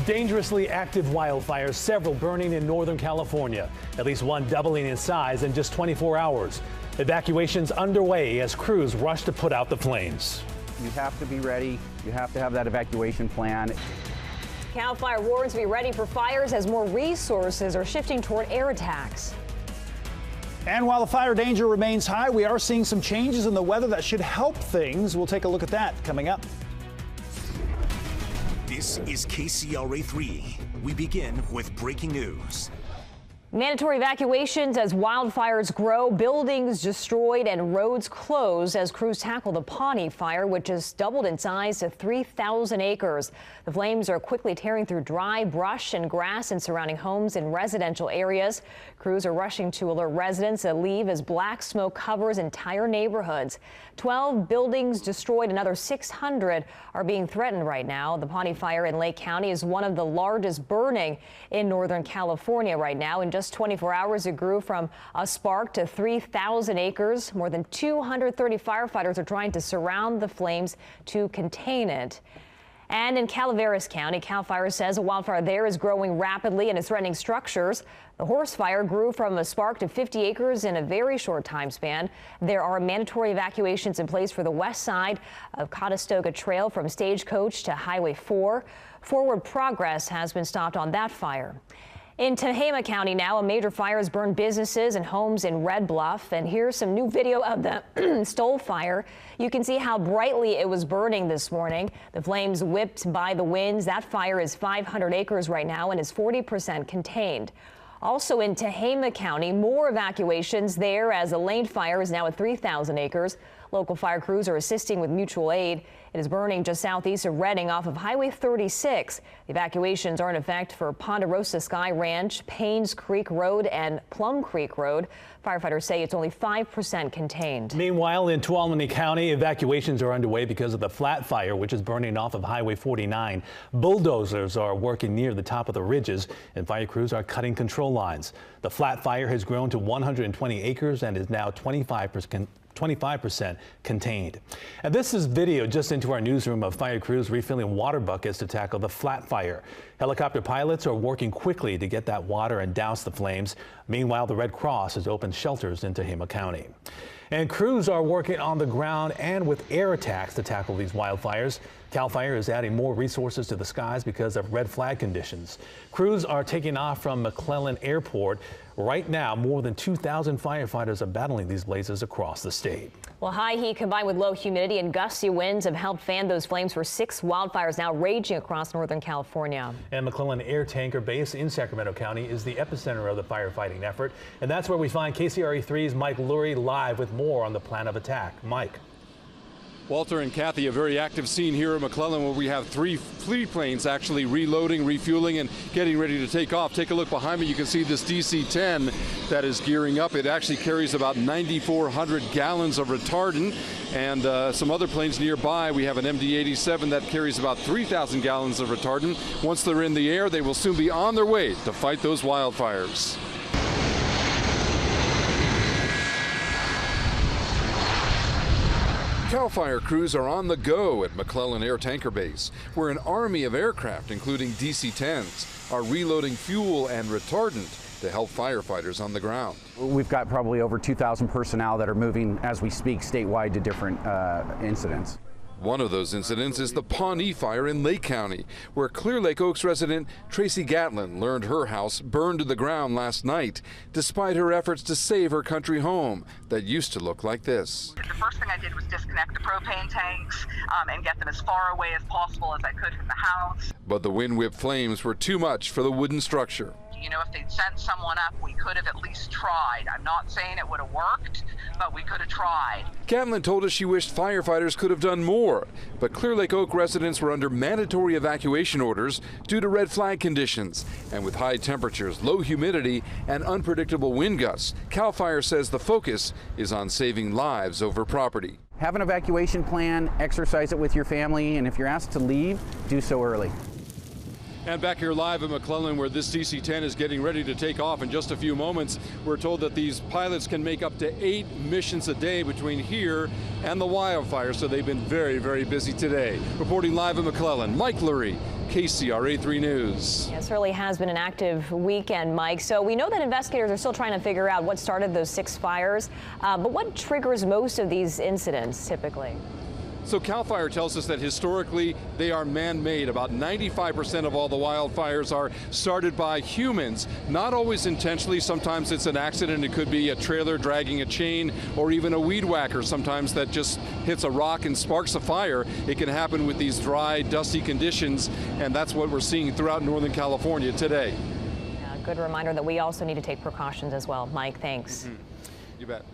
Dangerously active wildfires, several burning in Northern California, at least one doubling in size in just 24 hours. Evacuations underway as crews rush to put out the flames. You have to be ready. You have to have that evacuation plan. Cal Fire warns to be ready for fires as more resources are shifting toward air attacks. And while the fire danger remains high, we are seeing some changes in the weather that should help things. We'll take a look at that coming up. This is KCRA 3. We begin with breaking news. Mandatory evacuations as wildfires grow, buildings destroyed and roads closed as crews tackle the Pawnee fire, which has doubled in size to 3,000 acres. The flames are quickly tearing through dry brush and grass in surrounding homes in residential areas. Crews are rushing to alert residents to leave as black smoke covers entire neighborhoods. 12 buildings destroyed, another 600 are being threatened right now. The Pawnee fire in Lake County is one of the largest burning in Northern California right now. In just 24 hours, it grew from a spark to 3,000 acres. More than 230 firefighters are trying to surround the flames to contain it. And in Calaveras County, Cal Fire says a wildfire there is growing rapidly and is threatening structures. The horse fire grew from a spark to 50 acres in a very short time span. There are mandatory evacuations in place for the west side of Conestoga Trail from Stagecoach to Highway 4. Forward progress has been stopped on that fire. In Tehama County now, a major fire has burned businesses and homes in Red Bluff. And here's some new video of the Stoll fire. You can see how brightly it was burning this morning. The flames whipped by the winds. That fire is 500 acres right now and is 40% contained. Also in Tehama County, more evacuations there as the Lane fire is now at 3,000 acres. Local fire crews are assisting with mutual aid. It is burning just southeast of Redding off of Highway 36. The evacuations are in effect for Ponderosa Sky Ranch, Paynes Creek Road and Plum Creek Road. Firefighters say it's only 5% contained. Meanwhile, in Tuolumne County, evacuations are underway because of the flat fire, which is burning off of Highway 49. Bulldozers are working near the top of the ridges, and fire crews are cutting control lines. The flat fire has grown to 120 acres and is now 25% contained. And this is video just into our newsroom of fire crews refilling water buckets to tackle the flat fire. Helicopter pilots are working quickly to get that water and douse the flames. Meanwhile, the Red Cross has opened shelters in Tehama County. And crews are working on the ground and with air attacks to tackle these wildfires. Cal Fire is adding more resources to the skies because of red flag conditions. Crews are taking off from McClellan Airport. Right now, more than 2,000 firefighters are battling these blazes across the state. Well, high heat combined with low humidity and gusty winds have helped fan those flames for 6 wildfires now raging across Northern California. And McClellan Air Tanker Base in Sacramento County is the epicenter of the firefighting effort. And that's where we find KCRA 3's Mike Lurie live with more on the plan of attack. Mike. Walter and Kathy, a very active scene here at McClellan where we have 3 planes actually reloading, refueling, and getting ready to take off. Take a look behind me. You can see this DC-10 that is gearing up. It actually carries about 9,400 gallons of retardant. And some other planes nearby. We have an MD-87 that carries about 3,000 gallons of retardant. Once they're in the air, they will soon be on their way to fight those wildfires. Cal Fire crews are on the go at McClellan Air Tanker Base, where an army of aircraft, including DC-10s, are reloading fuel and retardant to help firefighters on the ground. We've got probably over 2,000 personnel that are moving as we speak statewide to different incidents. One of those incidents is the Pawnee fire in Lake County, where Clear Lake Oaks resident Tracy Gatlin learned her house burned to the ground last night, despite her efforts to save her country home that used to look like this. The first thing I did was disconnect the propane tanks and get them as far away as possible as I could from the house. But the wind-whipped flames were too much for the wooden structure. You know, if they'd sent someone up, we could have at least tried. I'm not saying it would have worked, but we could have tried. Gatlin told us she wished firefighters could have done more, but Clear Lake Oak residents were under mandatory evacuation orders due to red flag conditions. And with high temperatures, low humidity, and unpredictable wind gusts, Cal Fire says the focus is on saving lives over property. Have an evacuation plan, exercise it with your family, and if you're asked to leave, do so early. And back here live at McClellan, where this DC-10 is getting ready to take off in just a few moments, we're told that these pilots can make up to 8 missions a day between here and the wildfire, so they've been very, very busy today. Reporting live at McClellan, Mike Lurie, KCRA 3 News. It certainly has been an active weekend, Mike. So we know that investigators are still trying to figure out what started those 6 fires. But what triggers most of these incidents typically? So CAL FIRE tells us that historically they are man-made. About 95% of all the wildfires are started by humans, not always intentionally. Sometimes it's an accident. It could be a trailer dragging a chain or even a weed whacker. Sometimes that just hits a rock and sparks a fire. It can happen with these dry, dusty conditions, and that's what we're seeing throughout Northern California today. Good reminder that we also need to take precautions as well. Mike, thanks. You bet.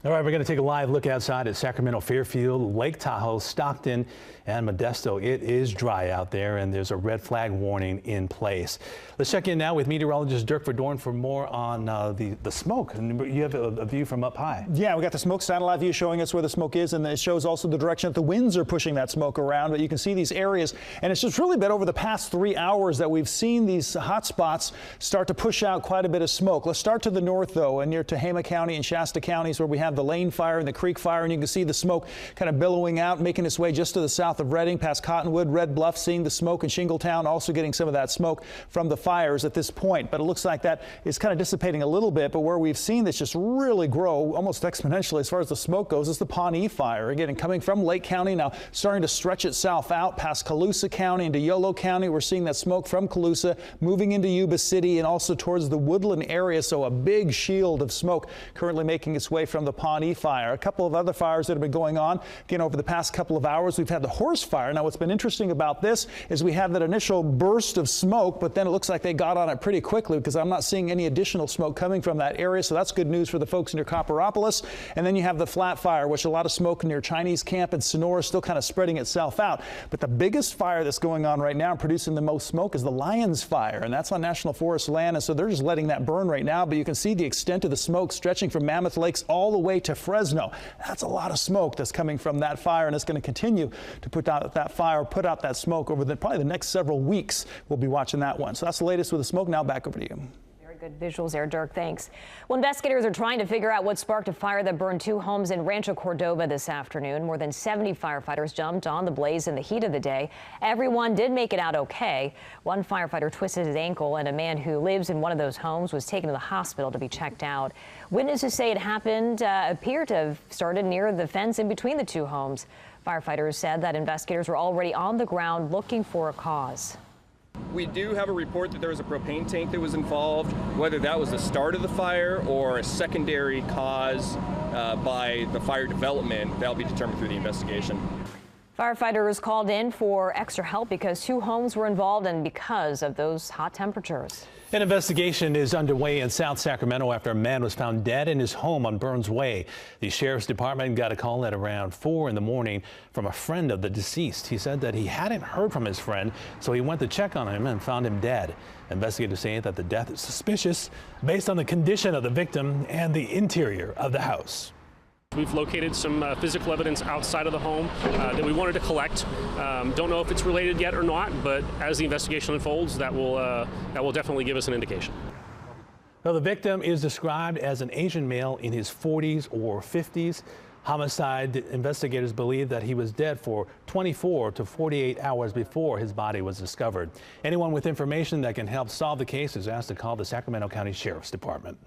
All right, we're going to take a live look outside at Sacramento, Fairfield, Lake Tahoe, Stockton, and Modesto. It is dry out there, and there's a red flag warning in place. Let's check in now with meteorologist Dirk Verdorn for more on the smoke. You have a view from up high. Yeah, we got the smoke satellite view showing us where the smoke is, and it shows also the direction that the winds are pushing that smoke around. But you can see these areas, and it's just really been over the past 3 hours that we've seen these hot spots start to push out quite a bit of smoke. Let's start to the north, though, and near Tehama County and Shasta counties, where we have the Lane fire and the Creek fire, and you can see the smoke kind of billowing out, making its way just to the south of Redding, past Cottonwood, Red Bluff, seeing the smoke in Shingletown, also getting some of that smoke from the fires at this point. But it looks like that is kind of dissipating a little bit. But where we've seen this just really grow almost exponentially as far as the smoke goes is the Pawnee fire. Again, coming from Lake County, now starting to stretch itself out past Colusa County into Yolo County. We're seeing that smoke from Colusa moving into Yuba City and also towards the Woodland area. So a big shield of smoke currently making its way from the Pawnee fire. A couple of other fires that have been going on. Again, over the past couple of hours, we've had the Horse fire. Now, what's been interesting about this is we had that initial burst of smoke, but then it looks like they got on it pretty quickly because I'm not seeing any additional smoke coming from that area. So that's good news for the folks near Copperopolis. And then you have the Flat fire, which a lot of smoke near Chinese Camp and Sonora still kind of spreading itself out. But the biggest fire that's going on right now, producing the most smoke, is the Lions fire. And that's on National Forest land. And so they're just letting that burn right now. But you can see the extent of the smoke stretching from Mammoth Lakes all the way to Fresno. That's a lot of smoke that's coming from that fire, and it's going to continue to put out that smoke over probably the next several weeks. We'll be watching that one. So that's the latest with the smoke. Now back over to you. Good visuals there, Dirk. Thanks. Well, investigators are trying to figure out what sparked a fire that burned 2 homes in Rancho Cordova this afternoon. More than 70 firefighters jumped on the blaze in the heat of the day. Everyone did make it out okay. One firefighter twisted his ankle, and a man who lives in one of those homes was taken to the hospital to be checked out. Witnesses say it happened appear to have started near the fence in between the 2 homes. Firefighters said that investigators were already on the ground looking for a cause. We do have a report that there was a propane tank that was involved. Whether that was the start of the fire or a secondary cause by the fire development, that'll be determined through the investigation. Firefighters called in for extra help because 2 homes were involved and because of those hot temperatures. An investigation is underway in South Sacramento after a man was found dead in his home on Burns Way. The sheriff's department got a call at around 4 in the morning from a friend of the deceased. He said that he hadn't heard from his friend, so he went to check on him and found him dead. Investigators say that the death is suspicious based on the condition of the victim and the interior of the house. We've located some physical evidence outside of the home that we wanted to collect. Don't know if it's related yet or not, but as the investigation unfolds, that will definitely give us an indication. Well, the victim is described as an Asian male in his 40s or 50s. Homicide investigators believe that he was dead for 24 to 48 hours before his body was discovered. Anyone with information that can help solve the case is asked to call the Sacramento County Sheriff's Department.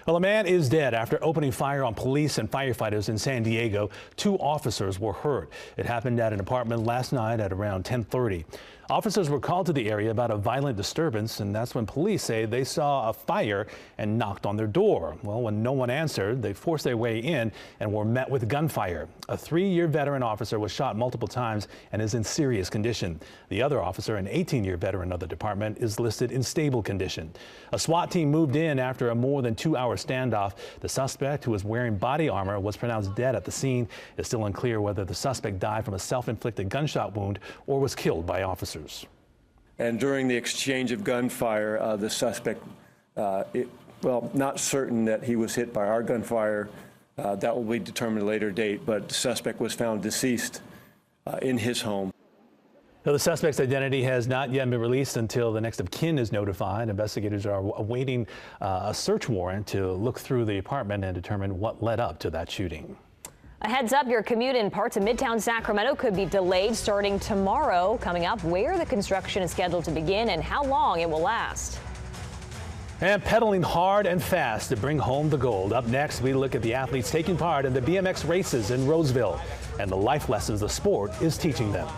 Well, a man is dead after opening fire on police and firefighters in San Diego. 2 officers were hurt. It happened at an apartment last night at around 10:30. Officers were called to the area about a violent disturbance, and that's when police say they saw a fire and knocked on their door. Well, when no one answered, they forced their way in and were met with gunfire. A 3-year veteran officer was shot multiple times and is in serious condition. The other officer, an 18-year veteran of the department, is listed in stable condition. A SWAT team moved in after a more than 2-hour standoff. The suspect, who was wearing body armor, was pronounced dead at the scene. It's still unclear whether the suspect died from a self-inflicted gunshot wound or was killed by officers. And during the exchange of gunfire, the suspect, not certain that he was hit by our gunfire. That will be determined at a later date, but the suspect was found deceased in his home. Now, the suspect's identity has not yet been released until the next of kin is notified. Investigators are awaiting a search warrant to look through the apartment and determine what led up to that shooting. A heads up, your commute in parts of Midtown Sacramento could be delayed starting tomorrow. Coming up, where the construction is scheduled to begin and how long it will last. And pedaling hard and fast to bring home the gold. Up next, we look at the athletes taking part in the BMX races in Roseville and the life lessons the sport is teaching them.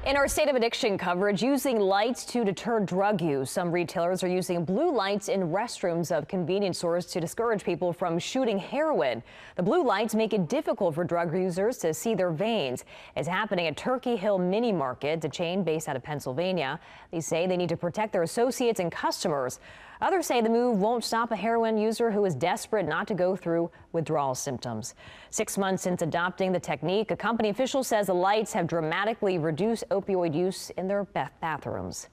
In our State of Addiction coverage, using lights to deter drug use. Some retailers are using blue lights in restrooms of convenience stores to discourage people from shooting heroin. The blue lights make it difficult for drug users to see their veins. It's happening at Turkey Hill Mini Market, a chain based out of Pennsylvania. They say they need to protect their associates and customers. Others say the move won't stop a heroin user who is desperate not to go through withdrawal symptoms. 6 months since adopting the technique, a company official says the lights have dramatically reduced opioid use in their bathrooms.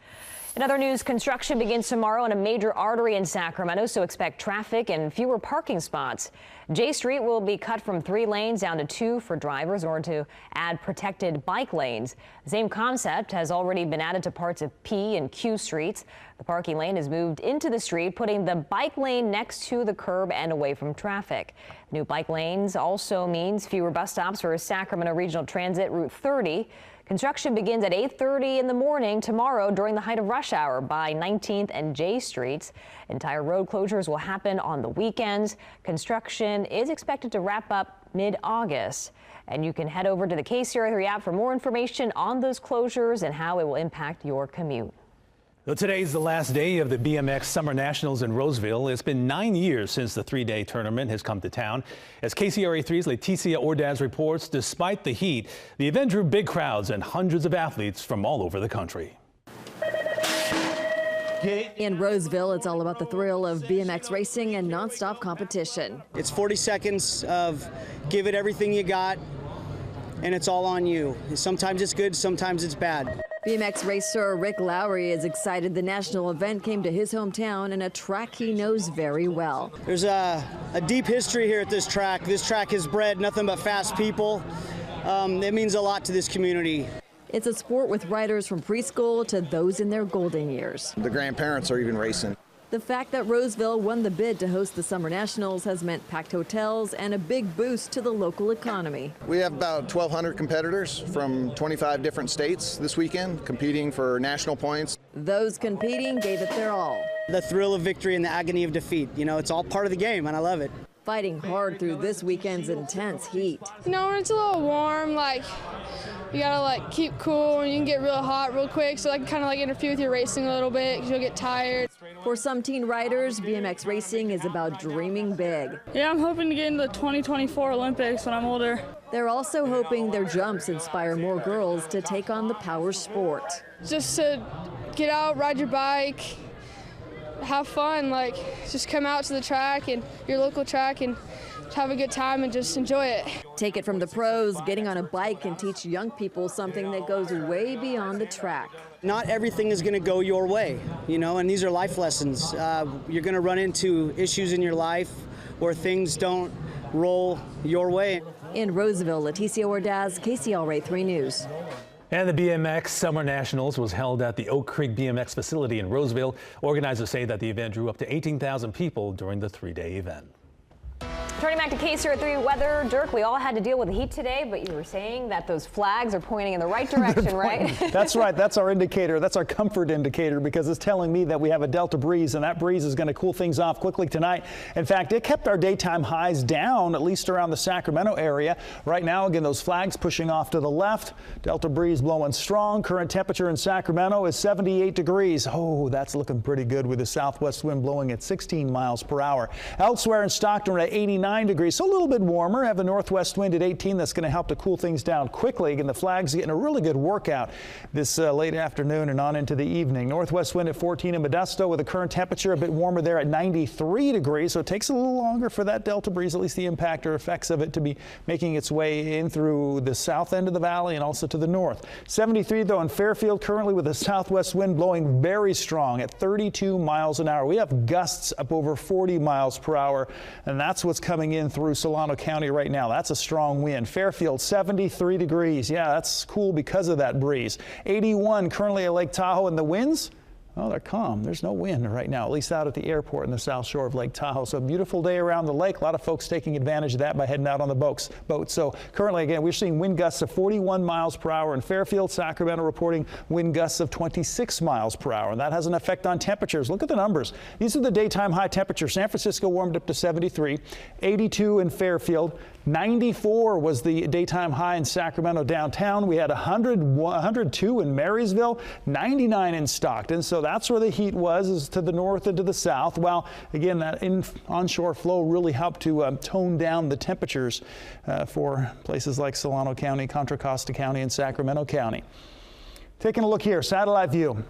In other news, construction begins tomorrow on a major artery in Sacramento, so expect traffic and fewer parking spots. J Street will be cut from 3 lanes down to 2 for drivers in order to add protected bike lanes. The same concept has already been added to parts of P and Q streets. The parking lane is moved into the street, putting the bike lane next to the curb and away from traffic. New bike lanes also means fewer bus stops for Sacramento Regional Transit Route 30. Construction begins at 8:30 in the morning tomorrow during the height of rush hour by 19th and J Streets. Entire road closures will happen on the weekends. Construction is expected to wrap up mid-August. And you can head over to the KCRA3 app for more information on those closures and how it will impact your commute. Well, today's the last day of the BMX Summer Nationals in Roseville. It's been 9 years since the 3-day tournament has come to town. As KCRA3's Leticia Ordaz reports, despite the heat, the event drew big crowds and hundreds of athletes from all over the country. In Roseville, it's all about the thrill of BMX racing and nonstop competition. It's 40 seconds of give it everything you got, and it's all on you. Sometimes it's good, sometimes it's bad. BMX racer Rick Lowry is excited the national event came to his hometown and a track he knows very well. There's a deep history here at this track. This track has bred nothing but fast people. It means a lot to this community. It's a sport with riders from preschool to those in their golden years. The grandparents are even racing. The fact that Roseville won the bid to host the Summer Nationals has meant packed hotels and a big boost to the local economy. We have about 1,200 competitors from 25 different states this weekend competing for national points. Those competing gave it their all. The thrill of victory and the agony of defeat. You know, it's all part of the game, and I love it. Fighting hard through this weekend's intense heat. You know, when it's a little warm, you gotta keep cool and you can get real hot real quick, so that can kind of interfere with your racing a little bit because you'll get tired. For some teen riders, BMX racing is about dreaming big. Yeah, I'm hoping to get into the 2024 Olympics when I'm older. They're also hoping their jumps inspire more girls to take on the power sport. Just to get out, ride your bike, have fun, just come out to the track and your local track and have a good time and just enjoy it. Take it from the pros, getting on a bike can teach young people something that goes way beyond the track. Not everything is going to go your way, and these are life lessons. You're going to run into issues in your life where things don't roll your way. In Roseville, Leticia Ordaz, KCRA3 News. And the BMX Summer Nationals was held at the Oak Creek BMX facility in Roseville. Organizers say that the event drew up to 18,000 people during the 3-day event. Turning back to KCRA3 weather, Dirk, we all had to deal with the heat today, but you were saying that those flags are pointing in the right direction, right? That's right. That's our indicator. That's our comfort indicator because it's telling me that we have a delta breeze, and that breeze is going to cool things off quickly tonight. In fact, it kept our daytime highs down, at least around the Sacramento area. Right now, again, those flags pushing off to the left. Delta breeze blowing strong. Current temperature in Sacramento is 78 degrees. Oh, that's looking pretty good with the southwest wind blowing at 16 miles per hour. Elsewhere in Stockton, we're at 89 degrees, so a little bit warmer. Have a northwest wind at 18. That's going to help to cool things down quickly. Again, the flag's getting a really good workout this late afternoon and on into the evening. Northwest wind at 14 in Modesto with a current temperature a bit warmer there at 93 degrees. So it takes a little longer for that delta breeze, at least the impact or effects of it, to be making its way in through the south end of the valley and also to the north. 73 though in Fairfield currently with a southwest wind blowing very strong at 32 miles an hour. We have gusts up over 40 miles per hour, and that's what's coming in through Solano County right now. That's a strong wind. Fairfield 73 degrees. Yeah, that's cool because of that breeze. 81 currently at Lake Tahoe, and the winds, well, they're calm. There's no wind right now, at least out at the airport in the south shore of Lake Tahoe. So a beautiful day around the lake. A lot of folks taking advantage of that by heading out on the boats. So currently, again, we're seeing wind gusts of 41 miles per hour in Fairfield. Sacramento reporting wind gusts of 26 miles per hour. And that has an effect on temperatures. Look at the numbers. These are the daytime high temperatures. San Francisco warmed up to 73, 82 in Fairfield, 94 was the daytime high in Sacramento downtown. We had 102 in Marysville, 99 in Stockton. So that's where the heat was, is to the north and to the south. While again, that onshore flow really helped to tone down the temperatures for places like Solano County, Contra Costa County, and Sacramento County. Taking a look here, satellite view.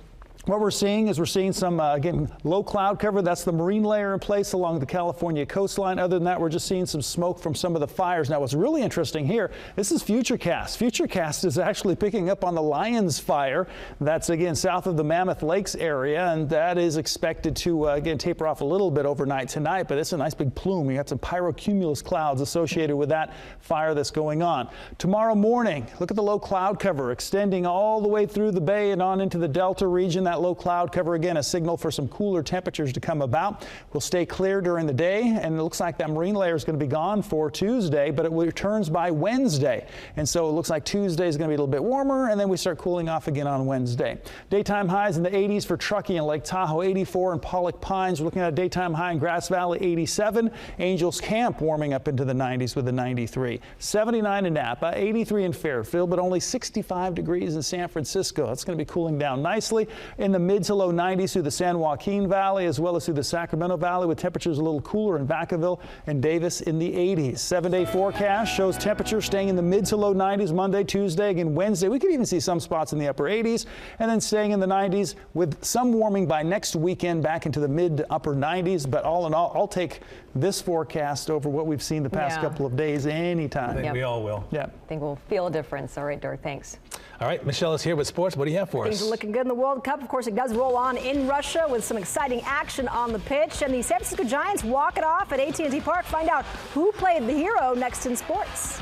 What we're seeing is some, again, low cloud cover. That's the marine layer in place along the California coastline. Other than that, we're just seeing some smoke from some of the fires. Now, what's really interesting here, this is Futurecast. Futurecast is actually picking up on the Lyons fire. That's, again, south of the Mammoth Lakes area, and that is expected to, again, taper off a little bit overnight tonight, but it's a nice big plume. You got some pyrocumulus clouds associated with that fire that's going on. Tomorrow morning, look at the low cloud cover extending all the way through the bay and on into the Delta region. That low cloud cover, again, a signal for some cooler temperatures to come about. We'll stay clear during the day, and it looks like that marine layer is going to be gone for Tuesday, but it returns by Wednesday. And so it looks like Tuesday is going to be a little bit warmer, and then we start cooling off again on Wednesday. Daytime highs in the 80s for Truckee and Lake Tahoe, 84 in Pollock Pines. We're looking at a daytime high in Grass Valley, 87. Angels Camp warming up into the 90s with a 93. 79 in Napa, 83 in Fairfield, but only 65 degrees in San Francisco. That's going to be cooling down nicely. In the mid to low 90s through the San Joaquin Valley as well as through the Sacramento Valley, with temperatures a little cooler in Vacaville and Davis in the 80s. 7-day forecast shows temperatures staying in the mid to low 90s Monday, Tuesday, again Wednesday. We could even see some spots in the upper 80s, and then staying in the 90s with some warming by next weekend back into the mid to upper 90s. But all in all, I'll take this forecast over what we've seen the past couple of days anytime. I think we all will. I think we'll feel a difference. All right, Dirk, thanks. All right, Michelle is here with sports. What do you have for us? Things are looking good in the World Cup. Of course, it does roll on in Russia with some exciting action on the pitch. And the San Francisco Giants walk it off at AT&T Park. Find out who played the hero next in sports.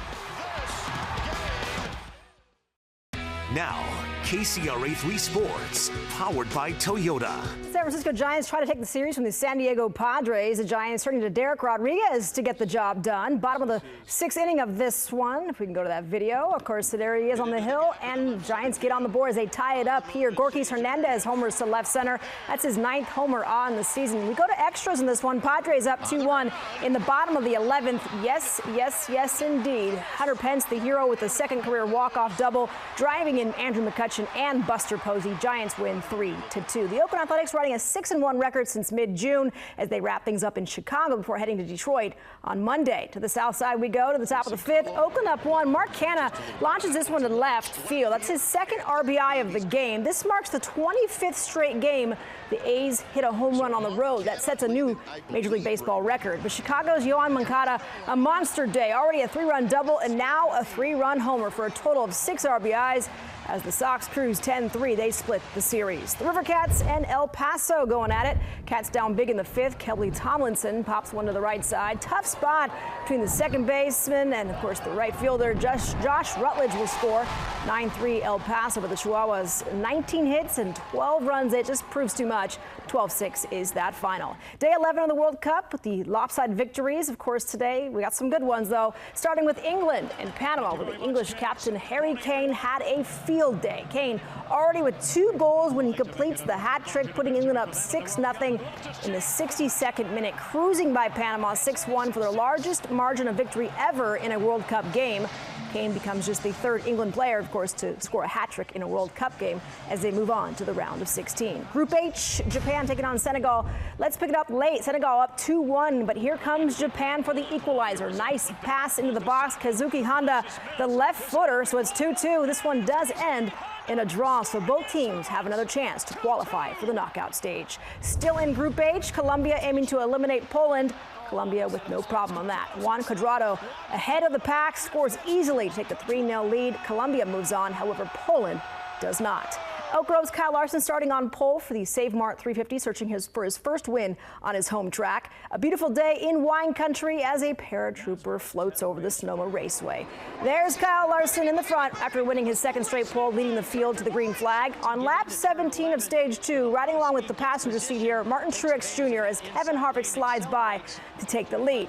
Now, KCRA3 Sports, powered by Toyota. San Francisco Giants try to take the series from the San Diego Padres. The Giants turning to Derek Rodriguez to get the job done. Bottom of the sixth inning of this one. If we can go to that video. Of course, there he is on the hill, and Giants get on the board as they tie it up here. Gorkys Hernandez homers to left center. That's his 9th homer on the season. We go to extras in this one. Padres up 2-1 in the bottom of the 11th. Yes, yes, yes, indeed. Hunter Pence, the hero, with the second career walk-off double, driving in Andrew McCutchen and Buster Posey. Giants win 3-2. The Oakland Athletics riding a 6-1 record since mid-June as they wrap things up in Chicago before heading to Detroit on Monday. To the south side we go to the top of the 5th. Oakland up 1. Mark Canha launches this one to left field. That's his second RBI of the game. This marks the 25th straight game the A's hit a home run on the road. That sets a new Major League Baseball record. But Chicago's Yoan Moncada, a monster day. Already a 3-run double and now a 3-run homer for a total of 6 RBIs. As the Sox cruise 10-3, they split the series. The River Cats and El Paso going at it. Cats down big in the 5th. Kelly Tomlinson pops one to the right side. Tough spot between the second baseman and, of course, the right fielder. Josh Rutledge will score. 9-3 El Paso, but the Chihuahuas 19 hits and 12 runs. It just proves too much. 12-6 is that final. Day 11 of the World Cup with the lopsided victories. Of course, today we got some good ones, though, starting with England and Panama, where the English captain Harry Kane had a field day. Kane already with 2 goals when he completes the hat trick, putting England up 6-0 in the 62nd minute, cruising by Panama 6-1 for their largest margin of victory ever in a World Cup game. Kane becomes just the 3rd England player, of course, to score a hat trick in a World Cup game as they move on to the round of 16. Group H, Japan taking on Senegal. Let's pick it up late. Senegal up 2-1, but here comes Japan for the equalizer. Nice pass into the box. Kazuki Honda, the left footer, so it's 2-2. This one does end in a draw, so both teams have another chance to qualify for the knockout stage. Still in Group H, Colombia aiming to eliminate Poland. Colombia with no problem on that. Juan Cuadrado ahead of the pack, scores easily to take the 3-0 lead. Colombia moves on, however, Poland does not. Oak Grove's Kyle Larson starting on pole for the Save Mart 350, searching for his first win on his home track. A beautiful day in wine country as a paratrooper floats over the Sonoma Raceway. There's Kyle Larson in the front after winning his second straight pole, leading the field to the green flag. On lap 17 of stage 2, riding along with the passenger seat here, Martin Truex Jr. as Kevin Harvick slides by to take the lead.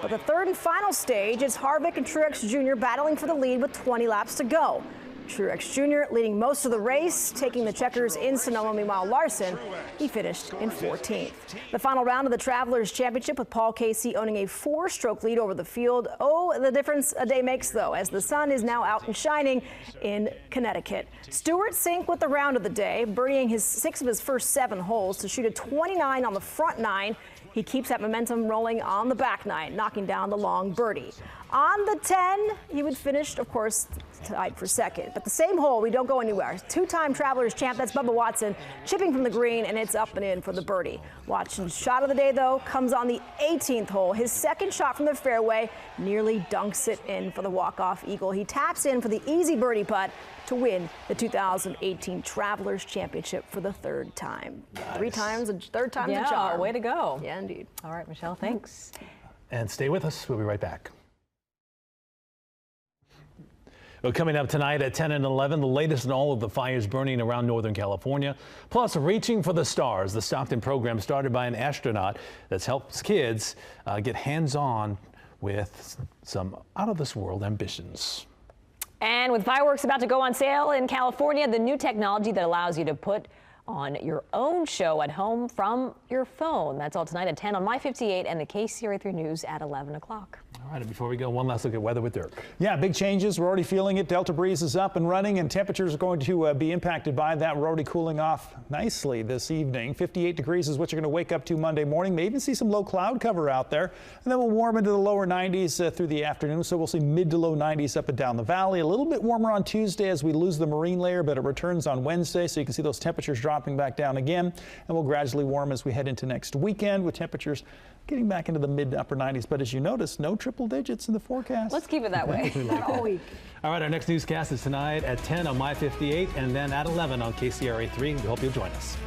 But the third and final stage, it's Harvick and Truex Jr. battling for the lead with 20 laps to go. Truex Jr. leading most of the race, taking the checkers in Sonoma. Meanwhile, Larson, he finished in 14th. The final round of the Travelers Championship with Paul Casey owning a 4-stroke lead over the field. Oh, the difference a day makes, though, as the sun is now out and shining in Connecticut. Stewart Cink with the round of the day, birdieing his 6 of his first 7 holes to shoot a 29 on the front 9. He keeps that momentum rolling on the back 9, knocking down the long birdie. On the 10, he would finish, of course, tied for second. But the same hole, we don't go anywhere. 2-time Travelers champ, that's Bubba Watson, chipping from the green, and it's up and in for the birdie. Watson's shot of the day, though, comes on the 18th hole. His second shot from the fairway nearly dunks it in for the walk-off eagle. He taps in for the easy birdie putt to win the 2018 Travelers Championship for the 3rd time. Nice. 3 times, third time's a charm. Way to go. Yeah, indeed. All right, Michelle, thanks. And stay with us. We'll be right back. Well, coming up tonight at 10 and 11, the latest in all of the fires burning around Northern California. Plus, Reaching for the Stars, the Stockton program started by an astronaut that helps kids get hands-on with some out-of-this-world ambitions. And with fireworks about to go on sale in California, the new technology that allows you to put on your own show at home from your phone. That's all tonight at 10 on My 58 and the KCRA3 News at 11 o'clock. All right, and before we go, one last look at weather with Dirk. Yeah, big changes. We're already feeling it. Delta breeze is up and running, and temperatures are going to be impacted by that. We're already cooling off nicely this evening. 58 degrees is what you're going to wake up to Monday morning. May even see some low cloud cover out there. And then we'll warm into the lower 90s through the afternoon. So we'll see mid to low 90s up and down the valley. A little bit warmer on Tuesday as we lose the marine layer, but it returns on Wednesday. So you can see those temperatures dropping back down again. And we'll gradually warm as we head into next weekend with temperatures getting back into the mid to upper 90s. But as you notice, no triple digits in the forecast. Let's keep it that way. All week. All right, our next newscast is tonight at 10 on My 58 and then at 11 on KCRA3. We hope you'll join us.